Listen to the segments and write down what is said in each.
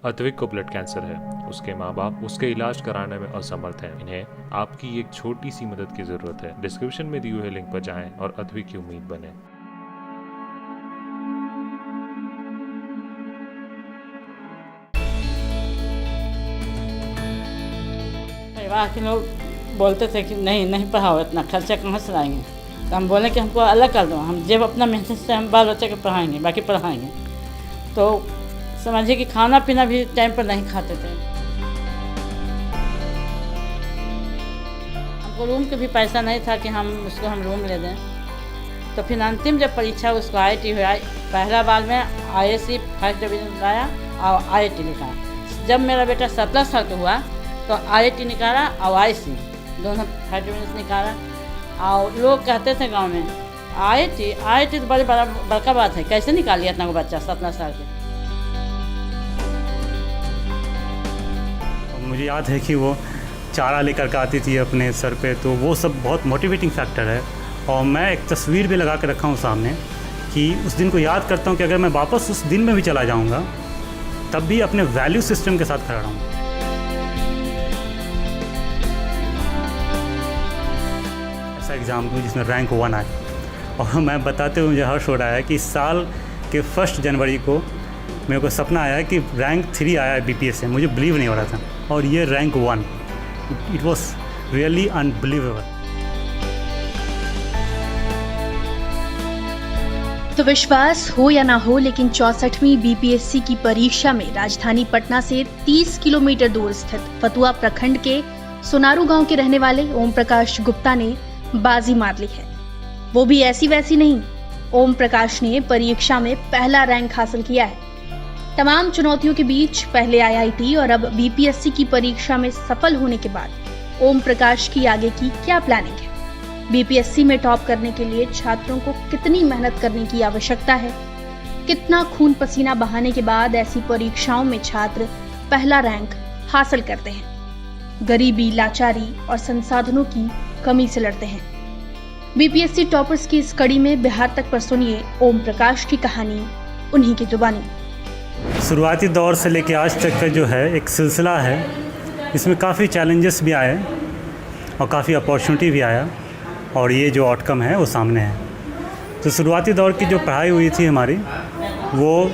अद्विक को blood cancer है। उसके माँ बाप उसके इलाज कराने में असमर्थ हैं। इन्हें आपकी एक छोटी सी मदद की जरूरत है। डिस्क्रिप्शन में दिए हुए लिंक पर जाएं और अद्विक की उम्मीद बने। परिवार के लोग बोलते थे कि नहीं नहीं पढ़ाओ, इतना खर्चा कहाँ से लाएंगे। तो हम बोले कि हमको अलग कर दो, हम जब अपना मेहनत से हम बाल बच्चे को पढ़ाएंगे, बाकी पढ़ाएंगे। तो समझिए कि खाना पीना भी टाइम पर नहीं खाते थे। हमको रूम के भी पैसा नहीं था कि हम रूम ले दें। तो फिर अंतिम जब परीक्षा उसको IIT हुआ, पहला बार में ISC फर्स्ट डिवीज़न लाया और IIT निकाला। जब मेरा बेटा 17 साल का हुआ तो IIT निकाला और IC दोनों फर्स्ट डिवीज़न निकाला। और लोग कहते थे गांव में IIT तो बड़ी बड़का बात है, कैसे निकाल लिया इतना को बच्चा 17 साल के। मुझे याद है कि वो चारा लेकर के आती थी अपने सर पे, तो वो सब बहुत मोटिवेटिंग फैक्टर है। और मैं एक तस्वीर भी लगा के रखा हूँ सामने कि उस दिन को याद करता हूँ कि अगर मैं वापस उस दिन में भी चला जाऊँगा तब भी अपने वैल्यू सिस्टम के साथ खड़ा रहूँगा। ऐसा एग्ज़ाम दूँ जिसमें रैंक 1 आए, और मैं बताते हुए मुझे हर्ष हो रहा है कि इस साल के 1 जनवरी को मेरे को सपना आया कि रैंक 3 आया है BPS से। मुझे बिलीव नहीं हो रहा था, और ये rank 1, it was really unbelievable. तो विश्वास हो या ना हो, लेकिन 64वीं BPSC की परीक्षा में राजधानी पटना से 30 किलोमीटर दूर स्थित फतुहा प्रखंड के सोनारू गांव के रहने वाले ओम प्रकाश गुप्ता ने बाजी मार ली है। वो भी ऐसी वैसी नहीं, ओम प्रकाश ने परीक्षा में पहला रैंक हासिल किया है। तमाम चुनौतियों के बीच पहले IIT और अब BPSC की परीक्षा में सफल होने के बाद ओम प्रकाश की आगे की क्या प्लानिंग है? BPSC में टॉप करने के लिए छात्रों को कितनी मेहनत करने की आवश्यकता है? कितना खून पसीना बहाने के बाद ऐसी परीक्षाओं में छात्र पहला रैंक हासिल करते हैं? गरीबी, लाचारी और संसाधनों की कमी से लड़ते हैं। BPSC टॉपर्स की इस कड़ी में बिहार तक पर सुनिए ओम प्रकाश की कहानी उन्हीं की जुबानी। शुरुआती दौर से लेकर आज तक का जो है एक सिलसिला है, इसमें काफ़ी चैलेंजेस भी आए और काफ़ी अपॉर्चुनिटी भी आया, और ये जो आउटकम है वो सामने है। तो शुरुआती दौर की जो पढ़ाई हुई थी हमारी, वो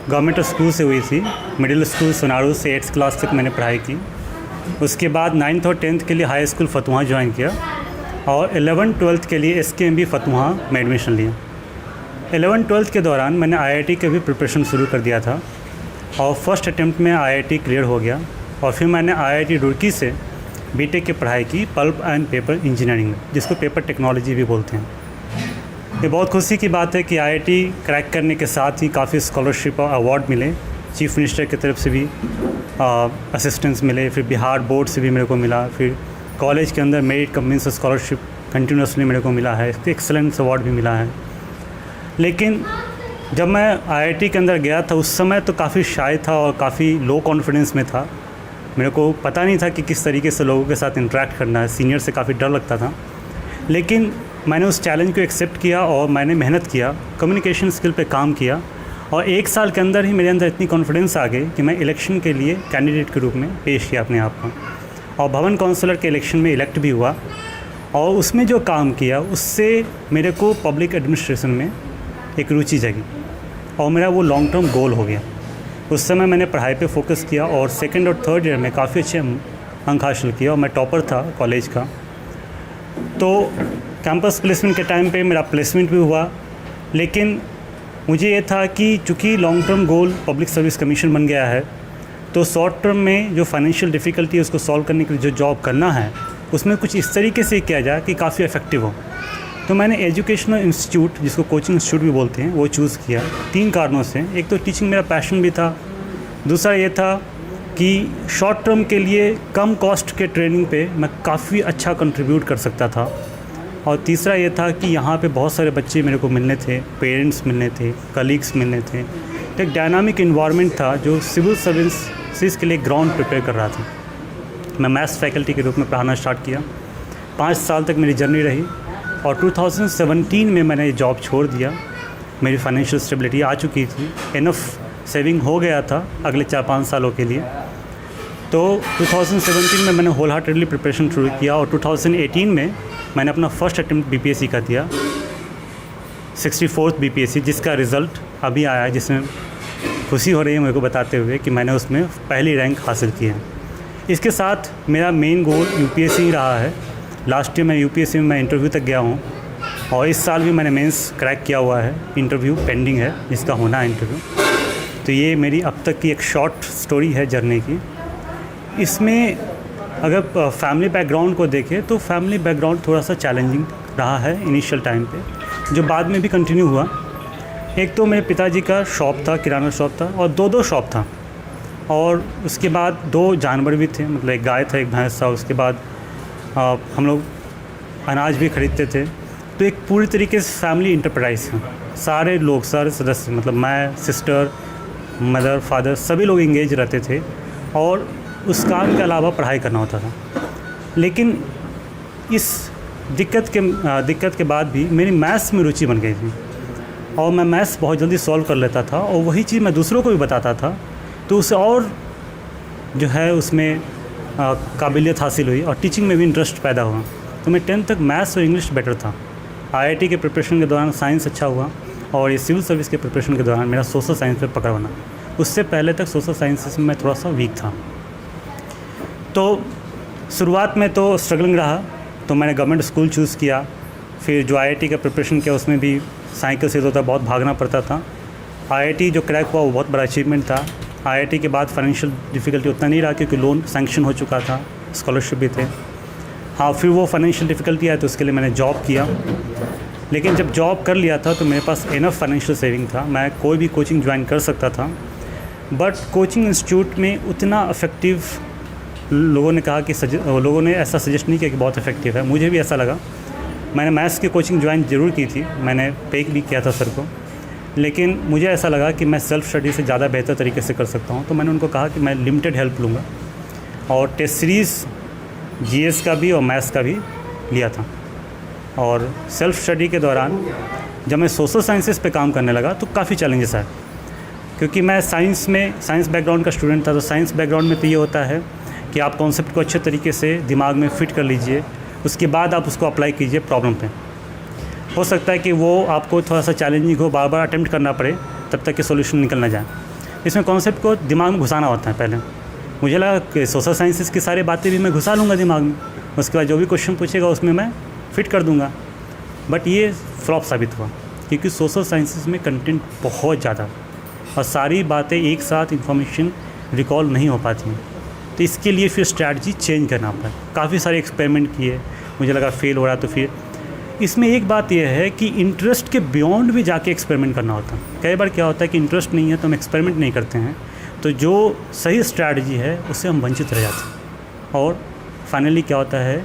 गवर्नमेंट स्कूल से हुई थी। मिडिल स्कूल सोनारू से 8th क्लास तक मैंने पढ़ाई की। उसके बाद 9th और 10th के लिए हाई स्कूल फतुहा ज्वाइन किया, और 11th-12th के लिए SKMB फतुहा में एडमिशन लिया। 11th-12th के दौरान मैंने IIT के भी प्रिपरेशन शुरू कर दिया था, और फर्स्ट अटैम्प्ट में IIT क्लियर हो गया। और फिर मैंने IIT रुड़की से BTech की पढ़ाई की, पल्प एंड पेपर इंजीनियरिंग, जिसको पेपर टेक्नोलॉजी भी बोलते हैं। ये बहुत खुशी की बात है कि IIT क्रैक करने के साथ ही काफ़ी स्कॉलरशिप और अवार्ड मिले। चीफ मिनिस्टर की तरफ से भी असिस्टेंस मिले, फिर बिहार बोर्ड से भी मेरे को मिला, फिर कॉलेज के अंदर मेरिट कम्बिन से स्कॉलरशिप कंटिन्यूसली मेरे को मिला है, एक्सेलेंस अवार्ड भी मिला है। लेकिन जब मैं IIT के अंदर गया था उस समय तो काफ़ी शाय था और काफ़ी लो कॉन्फिडेंस में था। मेरे को पता नहीं था कि किस तरीके से लोगों के साथ इंटरेक्ट करना है, सीनियर से काफ़ी डर लगता था। लेकिन मैंने उस चैलेंज को एक्सेप्ट किया और मैंने मेहनत किया, कम्युनिकेशन स्किल पे काम किया, और 1 साल के अंदर ही मेरे अंदर इतनी कॉन्फिडेंस आ गई कि मैं इलेक्शन के लिए कैंडिडेट के रूप में पेश किया अपने आप को, और भवन काउंसलर के इलेक्शन में इलेक्ट भी हुआ। और उसमें जो काम किया उससे मेरे को पब्लिक एडमिनिस्ट्रेशन में एक रुचि जगी, और मेरा वो लॉन्ग टर्म गोल हो गया। उस समय मैंने पढ़ाई पे फोकस किया, और 2nd और 3rd ईयर में काफ़ी अच्छे अंक हासिल किया, और मैं टॉपर था कॉलेज का। तो कैंपस प्लेसमेंट के टाइम पे मेरा प्लेसमेंट भी हुआ। लेकिन मुझे ये था कि चूँकि long term goal public service commission बन गया है, तो शॉर्ट टर्म में जो फाइनेंशियल डिफ़िकल्टी है उसको सॉल्व करने के लिए जो जॉब करना है उसमें कुछ इस तरीके से किया जाए कि काफ़ी इफ़ेक्टिव हो। तो मैंने एजुकेशनल इंस्टीट्यूट, जिसको कोचिंग इंस्टीट्यूट भी बोलते हैं, वो चूज़ किया 3 कारणों से। एक तो टीचिंग मेरा पैशन भी था, दूसरा ये था कि शॉर्ट टर्म के लिए कम कॉस्ट के ट्रेनिंग पे मैं काफ़ी अच्छा कंट्रीब्यूट कर सकता था, और तीसरा ये था कि यहाँ पे बहुत सारे बच्चे मेरे को मिलने थे, पेरेंट्स मिलने थे, कलीग्स मिलने थे। तो एक डायनामिक इन्वायरमेंट था जो सिविल सर्विसेज के लिए ग्राउंड प्रिपेयर कर रहा था। मैं मैथ्स फैकल्टी के रूप में पढ़ाना स्टार्ट किया। 5 साल तक मेरी जर्नी रही, और 2017 में मैंने जॉब छोड़ दिया। मेरी फाइनेंशियल स्टेबिलिटी आ चुकी थी, इनफ सेविंग हो गया था अगले 4-5 सालों के लिए। तो 2017 में मैंने होल हार्टेडली प्रिपरेशन शुरू किया और 2018 में मैंने अपना फर्स्ट अटेम्प्ट बीपीएससी का दिया, 64th बीपीएससी, जिसका रिज़ल्ट अभी आया है, जिसमें खुशी हो रही है मेरे को बताते हुए कि मैंने उसमें पहली रैंक हासिल की है। इसके साथ मेरा मेन गोल यूपीएससी ही रहा है। लास्ट ईयर मैं यूपीएससी में मैं इंटरव्यू तक गया हूँ और इस साल भी मैंने मेंस क्रैक किया हुआ है, इंटरव्यू पेंडिंग है जिसका होना है इंटरव्यू। तो ये मेरी अब तक की एक शॉर्ट स्टोरी है जर्नी की। इसमें अगर फैमिली बैकग्राउंड को देखें तो फैमिली बैकग्राउंड थोड़ा सा चैलेंजिंग रहा है इनिशियल टाइम पे, जो बाद में भी कंटिन्यू हुआ। एक तो मेरे पिताजी का शॉप था, किराना शॉप था, और दो शॉप था, और उसके बाद 2 जानवर भी थे, मतलब एक गाय था, एक भैंस था। उसके बाद हम लोग अनाज भी ख़रीदते थे। तो एक पूरी तरीके से फैमिली इंटरप्राइज है, सारे लोग, सारे सदस्य, मतलब मैं, सिस्टर, मदर, फादर, सभी लोग इंगेज रहते थे और उस काम के अलावा पढ़ाई करना होता था। लेकिन इस दिक्कत के बाद भी मेरी मैथ्स में रुचि बन गई थी और मैं मैथ्स बहुत जल्दी सॉल्व कर लेता था और वही चीज़ मैं दूसरों को भी बताता था, तो उससे और जो है उसमें काबिलियत हासिल हुई और टीचिंग में भी इंटरेस्ट पैदा हुआ। तो मैं 10th तक मैथ्स और इंग्लिश बेटर था। आईआईटी के प्रिपरेशन के दौरान साइंस अच्छा हुआ और ये सिविल सर्विस के प्रिपरेशन के दौरान मेरा सोशल साइंस पे पकड़ बना। उससे पहले तक सोशल साइंसेस में मैं थोड़ा सा वीक था। तो शुरुआत में तो स्ट्रगलिंग रहा, तो मैंने गवर्नमेंट स्कूल चूज़ किया। फिर जो आईआईटी का प्रिपरेशन किया उसमें भी साइकिल से होता, बहुत भागना पड़ता था। आईआईटी जो क्रैक हुआ वो बहुत बड़ा अचीवमेंट था। आईआईटी के बाद फाइनेंशियल डिफ़िकल्टी उतना नहीं रहा क्योंकि लोन सैंक्शन हो चुका था, स्कॉलरशिप भी थे। हाँ, फिर वो फाइनेंशियल डिफ़िकल्टी आया तो उसके लिए मैंने जॉब किया। लेकिन जब जॉब कर लिया था तो मेरे पास इनफ फाइनेंशियल सेविंग था, मैं कोई भी कोचिंग ज्वाइन कर सकता था। बट कोचिंग इंस्टीट्यूट में उतना इफ़ेक्टिव लोगों ने कहा कि लोगों ने ऐसा सजेस्ट नहीं किया कि बहुत इफ़ेक्टिव है। मुझे भी ऐसा लगा। मैंने मैथ्स की कोचिंग ज्वाइन ज़रूर की थी, मैंने पे भी किया था सर को, लेकिन मुझे ऐसा लगा कि मैं सेल्फ़ स्टडी से ज़्यादा बेहतर तरीके से कर सकता हूँ। तो मैंने उनको कहा कि मैं लिमिटेड हेल्प लूँगा और टेस्ट सीरीज़ जीएस का भी और मैथ्स का भी लिया था। और सेल्फ़ स्टडी के दौरान जब मैं सोशल साइंसेस पे काम करने लगा तो काफ़ी चैलेंजेस आए, क्योंकि मैं साइंस बैकग्राउंड का स्टूडेंट था। तो साइंस बैकग्राउंड में तो ये होता है कि आप कॉन्सेप्ट को अच्छे तरीके से दिमाग में फिट कर लीजिए, उसके बाद आप उसको अप्लाई कीजिए प्रॉब्लम पे। हो सकता है कि वो आपको थोड़ा सा चैलेंजिंग हो, बार बार अटेम्प्ट करना पड़े तब तक कि सॉल्यूशन निकल ना जाए। इसमें कॉन्सेप्ट को दिमाग में घुसाना होता है। पहले मुझे लगा कि सोशल साइंसेस की सारी बातें भी मैं घुसा लूँगा दिमाग में, उसके बाद जो भी क्वेश्चन पूछेगा उसमें मैं फिट कर दूँगा। बट ये फ्लॉप साबित हुआ, क्योंकि सोशल साइंसेस में कंटेंट बहुत ज़्यादा और सारी बातें एक साथ इंफॉर्मेशन रिकॉल नहीं हो पाती हैं। तो इसके लिए फिर स्ट्रैटेजी चेंज करना पड़ा। काफ़ी सारे एक्सपेरिमेंट किए, मुझे लगा फेल हो रहा। तो फिर इसमें एक बात यह है कि इंटरेस्ट के बियॉन्ड भी जाके एक्सपेरिमेंट करना होता है। कई बार क्या होता है कि इंटरेस्ट नहीं है तो हम एक्सपेरिमेंट नहीं करते हैं, तो जो सही स्ट्रैटेजी है उससे हम वंचित रह जाते हैं और फाइनली क्या होता है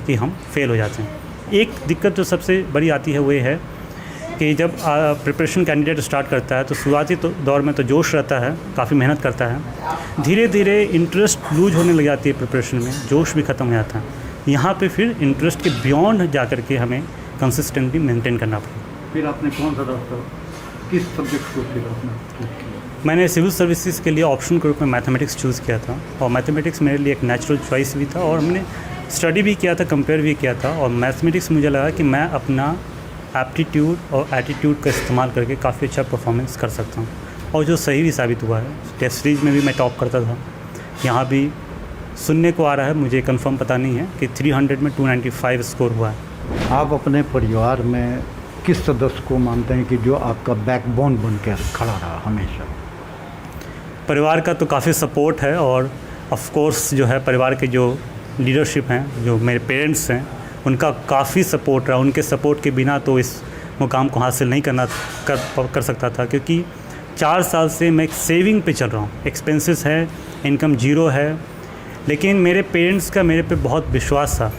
कि हम फेल हो जाते हैं। एक दिक्कत जो सबसे बड़ी आती है वो ये है कि जब प्रिपरेशन कैंडिडेट स्टार्ट करता है तो शुरुआती दौर में तो जोश रहता है, काफ़ी मेहनत करता है। धीरे धीरे इंटरेस्ट लूज होने लग जाती है प्रिपरेशन में, जोश भी ख़त्म हो जाता है। यहाँ पे फिर इंटरेस्ट के बियॉन्ड जा कर के हमें कंसिस्टेंटली मेंटेन करना पड़ेगा। फिर आपने कौन सा रास्ता, किस सब्जेक्ट को फिर आपने? मैंने सिविल सर्विसेज के लिए ऑप्शन ग्रुप में मैथमेटिक्स चूज़ किया था और मैथमेटिक्स मेरे लिए एक नेचुरल चॉइस भी था और मैंने स्टडी भी किया था, कंपेयर भी किया था। और मैथमेटिक्स मुझे लगा कि मैं अपना एप्टीट्यूड और एटीट्यूड का इस्तेमाल करके काफ़ी अच्छा परफॉर्मेंस कर सकता हूँ, और जो सही भी साबित हुआ है। टेस्ट सीरीज में भी मैं टॉप करता था। यहाँ भी सुनने को आ रहा है, मुझे कंफर्म पता नहीं है, कि 300 में 295 स्कोर हुआ है। आप अपने परिवार में किस सदस्य को मानते हैं कि जो आपका बैकबोन बन कर खड़ा रहा हमेशा? परिवार का तो काफ़ी सपोर्ट है और ऑफ कोर्स जो है परिवार के जो लीडरशिप हैं, जो मेरे पेरेंट्स हैं, उनका काफ़ी सपोर्ट रहा। उनके सपोर्ट के बिना तो इस मुकाम को हासिल नहीं कर सकता था, क्योंकि 4 साल से मैं सेविंग पे चल रहा हूँ। एक्सपेंसेस है, इनकम जीरो है, लेकिन मेरे पेरेंट्स का मेरे पे बहुत विश्वास था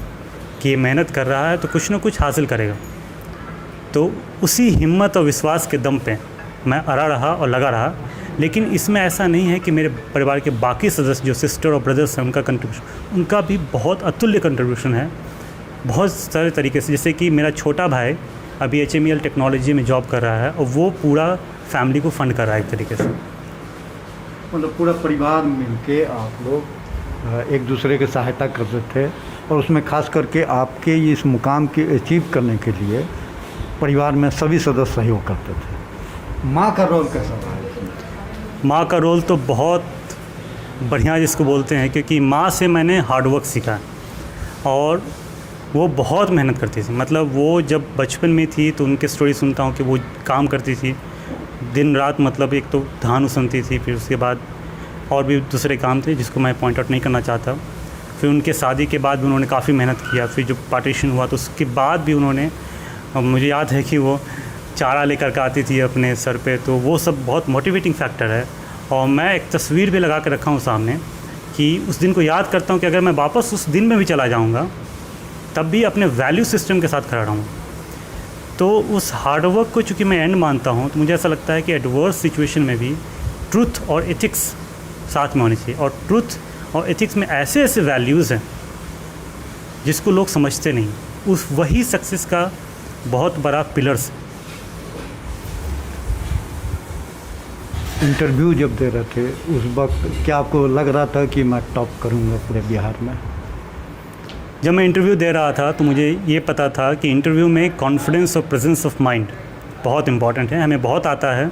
कि ये मेहनत कर रहा है तो कुछ ना कुछ हासिल करेगा। तो उसी हिम्मत और विश्वास के दम पे मैं अड़ा रहा और लगा रहा। लेकिन इसमें ऐसा नहीं है कि मेरे परिवार के बाकी सदस्य जो सिस्टर और ब्रदर्स हैं, उनका कंट्रीब्यूशन, उनका भी बहुत अतुल्य कंट्रीब्यूशन है, बहुत सारे तरीके से। जैसे कि मेरा छोटा भाई अभी HMEL टेक्नोलॉजी में जॉब कर रहा है और वो पूरा फैमिली को फ़ंड कर रहा है एक तरीके से। मतलब पूरा परिवार मिलके आप लोग एक दूसरे की सहायता करते थे, और उसमें खास करके आपके इस मुकाम के अचीव करने के लिए परिवार में सभी सदस्य सहयोग करते थे। माँ का रोल कैसा रहा इसमें? माँ का रोल तो बहुत बढ़िया जिसको बोलते हैं, क्योंकि माँ से मैंने हार्डवर्क सीखा और वो बहुत मेहनत करती थी। मतलब वो जब बचपन में थी तो उनके स्टोरी सुनता हूँ कि वो काम करती थी दिन रात। मतलब एक तो धान उसनती थी, फिर उसके बाद और भी दूसरे काम थे जिसको मैं पॉइंट आउट नहीं करना चाहता। फिर उनके शादी के बाद भी उन्होंने काफ़ी मेहनत किया। फिर जब पार्टीशन हुआ तो उसके बाद भी उन्होंने, मुझे याद है कि वो चारा लेकर के आती थी अपने सर पे, तो वो सब बहुत मोटिवेटिंग फैक्टर है। और मैं एक तस्वीर भी लगा कर रखा हूँ सामने कि उस दिन को याद करता हूँ कि अगर मैं वापस उस दिन में भी चला जाऊँगा तब भी अपने वैल्यू सिस्टम के साथ खड़ा रहूँगा। तो उस हार्डवर्क को चूँकि मैं एंड मानता हूँ, तो मुझे ऐसा लगता है कि एडवर्स सिचुएशन में भी ट्रुथ और एथिक्स साथ में होनी चाहिए। और ट्रुथ और एथिक्स में ऐसे ऐसे वैल्यूज़ हैं जिसको लोग समझते नहीं, उस वही सक्सेस का बहुत बड़ा पिलर्स। इंटरव्यू जब दे रहे थे उस वक्त क्या आपको लग रहा था कि मैं टॉप करूंगा पूरे बिहार में? जब मैं इंटरव्यू दे रहा था तो मुझे ये पता था कि इंटरव्यू में कॉन्फिडेंस और प्रेजेंस ऑफ माइंड बहुत इंपॉर्टेंट है। हमें बहुत आता है,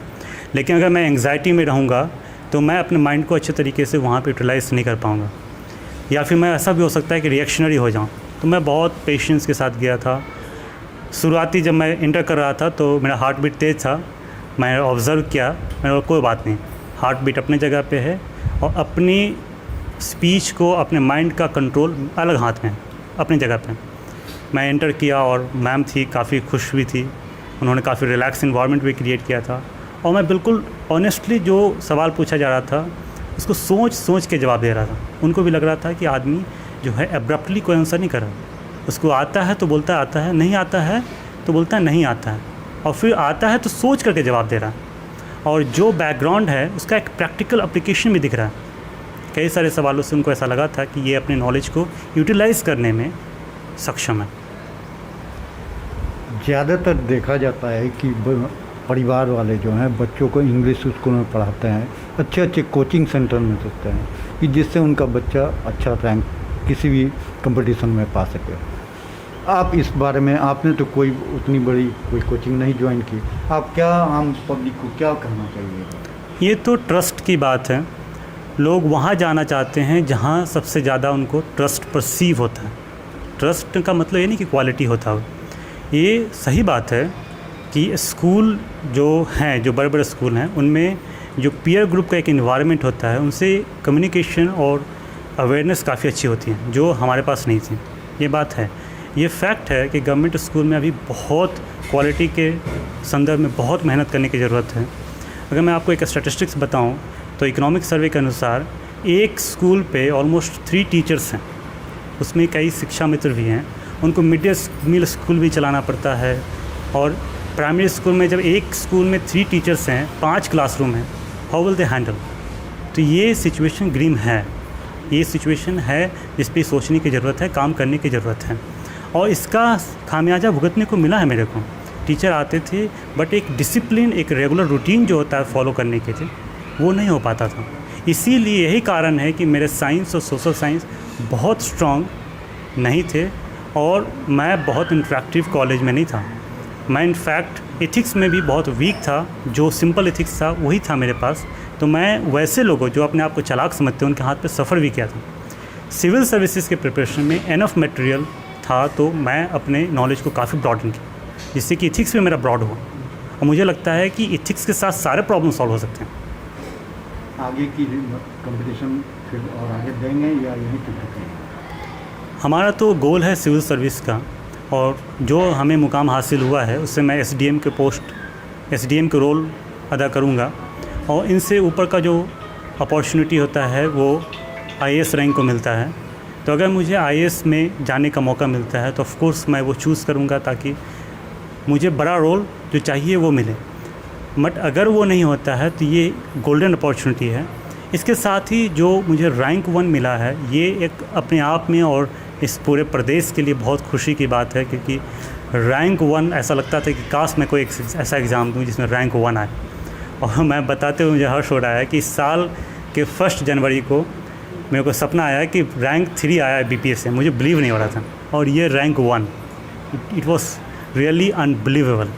लेकिन अगर मैं एंग्जाइटी में रहूँगा तो मैं अपने माइंड को अच्छे तरीके से वहाँ पे यूटिलाइज नहीं कर पाऊँगा, या फिर मैं ऐसा भी हो सकता है कि रिएक्शनरी हो जाऊँ। तो मैं बहुत पेशेंस के साथ गया था। शुरुआती जब मैं इंटर कर रहा था तो मेरा हार्ट बीट तेज़ था। मैं ऑब्ज़र्व किया, मैंने बोला कोई बात नहीं, हार्ट बीट अपने जगह पे है और अपनी स्पीच को, अपने माइंड का कंट्रोल अलग हाथ में, अपनी जगह पे। मैं एंटर किया और मैम थी, काफ़ी खुश भी थी। उन्होंने काफ़ी रिलैक्स इन्वायरमेंट भी क्रिएट किया था और मैं बिल्कुल ऑनेस्टली जो सवाल पूछा जा रहा था उसको सोच सोच के जवाब दे रहा था। उनको भी लग रहा था कि आदमी जो है एब्रप्टली कोई आंसर नहीं कर रहा। उसको आता है तो बोलता है आता है, नहीं आता है तो बोलता है नहीं आता है, और फिर आता है तो सोच करके जवाब दे रहा है। और जो बैकग्राउंड है उसका एक प्रैक्टिकल एप्लीकेशन भी दिख रहा है। कई सारे सवालों से उनको ऐसा लगा था कि ये अपने नॉलेज को यूटिलाइज़ करने में सक्षम है। ज़्यादातर देखा जाता है कि परिवार वाले जो हैं बच्चों को इंग्लिश स्कूल में पढ़ाते हैं, अच्छे अच्छे कोचिंग सेंटर में देते हैं कि जिससे उनका बच्चा अच्छा रैंक किसी भी कंपटीशन में पा सके। आप इस बारे में, आपने तो कोई उतनी बड़ी कोई कोचिंग नहीं ज्वाइन की, आप क्या आम पब्लिक को क्या कहना चाहिए? ये तो ट्रस्ट की बात है। लोग वहाँ जाना चाहते हैं जहाँ सबसे ज़्यादा उनको ट्रस्ट परसीव होता है। ट्रस्ट का मतलब ये नहीं कि क्वालिटी होता हो। ये सही बात है कि स्कूल जो हैं, जो बड़े बड़े स्कूल हैं, उनमें जो पीयर ग्रुप का एक इन्वायरमेंट होता है, उनसे कम्युनिकेशन और अवेयरनेस काफ़ी अच्छी होती है, जो हमारे पास नहीं थी। ये बात है, ये फैक्ट है कि गवर्नमेंट स्कूल में अभी बहुत क्वालिटी के संदर्भ में बहुत मेहनत करने की ज़रूरत है। अगर मैं आपको एक स्टैटिस्टिक्स बताऊं तो इकोनॉमिक सर्वे के अनुसार एक स्कूल पे ऑलमोस्ट 3 टीचर्स हैं, उसमें कई शिक्षा मित्र भी हैं। उनको मिड डे मील स्कूल भी चलाना पड़ता है। और प्राइमरी स्कूल में जब एक स्कूल में 3 टीचर्स हैं, 5 क्लासरूम हैं, हाउ विल दे हैंडल? तो ये सिचुएशन ग्रीम है, ये सिचुएशन है जिस पे सोचने की ज़रूरत है, काम करने की ज़रूरत है। और इसका खामियाजा भुगतने को मिला है मेरे को। टीचर आते थे बट एक डिसिप्लिन, एक रेगुलर रूटीन जो होता है फॉलो करने के थे, वो नहीं हो पाता था। इसीलिए यही कारण है कि मेरे साइंस और सोशल साइंस बहुत स्ट्रॉन्ग नहीं थे और मैं बहुत इंटरेक्टिव कॉलेज में नहीं था। मैं इनफैक्ट एथिक्स में भी बहुत वीक था। जो सिंपल एथिक्स था वही था मेरे पास। तो मैं वैसे लोगों जो अपने आप को चालाक समझते हैं उनके हाथ पे सफ़र भी किया था। सिविल सर्विसेज के प्रिपरेशन में एनफ मटेरियल था, तो मैं अपने नॉलेज को काफ़ी ब्रॉडन किया, जिससे कि एथिक्स में मेरा ब्रॉड हुआ। और मुझे लगता है कि एथिक्स के साथ सारे प्रॉब्लम सॉल्व हो सकते हैं। आगे की कंपटीशन फिर और आगे देंगे या यहीं पे रखेंगे? हमारा तो गोल है सिविल सर्विस का, और जो हमें मुकाम हासिल हुआ है उससे मैं एसडीएम के रोल अदा करूँगा। और इनसे ऊपर का जो अपॉर्चुनिटी होता है वो आईएएस रैंक को मिलता है। तो अगर मुझे आईएएस में जाने का मौका मिलता है तो ऑफ़ कोर्स मैं वो चूज़ करूँगा, ताकि मुझे बड़ा रोल जो चाहिए वो मिले। बट अगर वो नहीं होता है तो ये गोल्डन अपॉर्चुनिटी है। इसके साथ ही जो मुझे रैंक 1 मिला है, ये एक अपने आप में और इस पूरे प्रदेश के लिए बहुत खुशी की बात है, क्योंकि रैंक 1 ऐसा लगता था कि काश मैं कोई ऐसा एग्ज़ाम दूँ जिसमें रैंक 1 आए। और मैं बताते हुए मुझे हर्ष हो रहा है कि इस साल कि 1 जनवरी को मेरे को सपना आया कि रैंक 3 आया है BPS से, मुझे बिलीव नहीं हो रहा था, और ये rank 1, it was really unbelievable,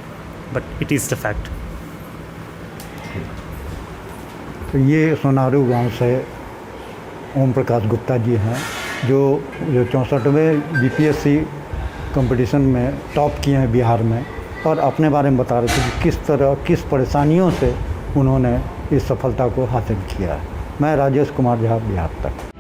but it is the fact. तो ये सोनारू गांव से ओम प्रकाश गुप्ता जी हैं, जो 64वें BPSC कंपटीशन में टॉप किए हैं बिहार में, और अपने बारे में बता रहे थे कि किस तरह किस परेशानियों से उन्होंने इस सफलता को हासिल किया है। मैं राजेश कुमार झा, बिहार तक।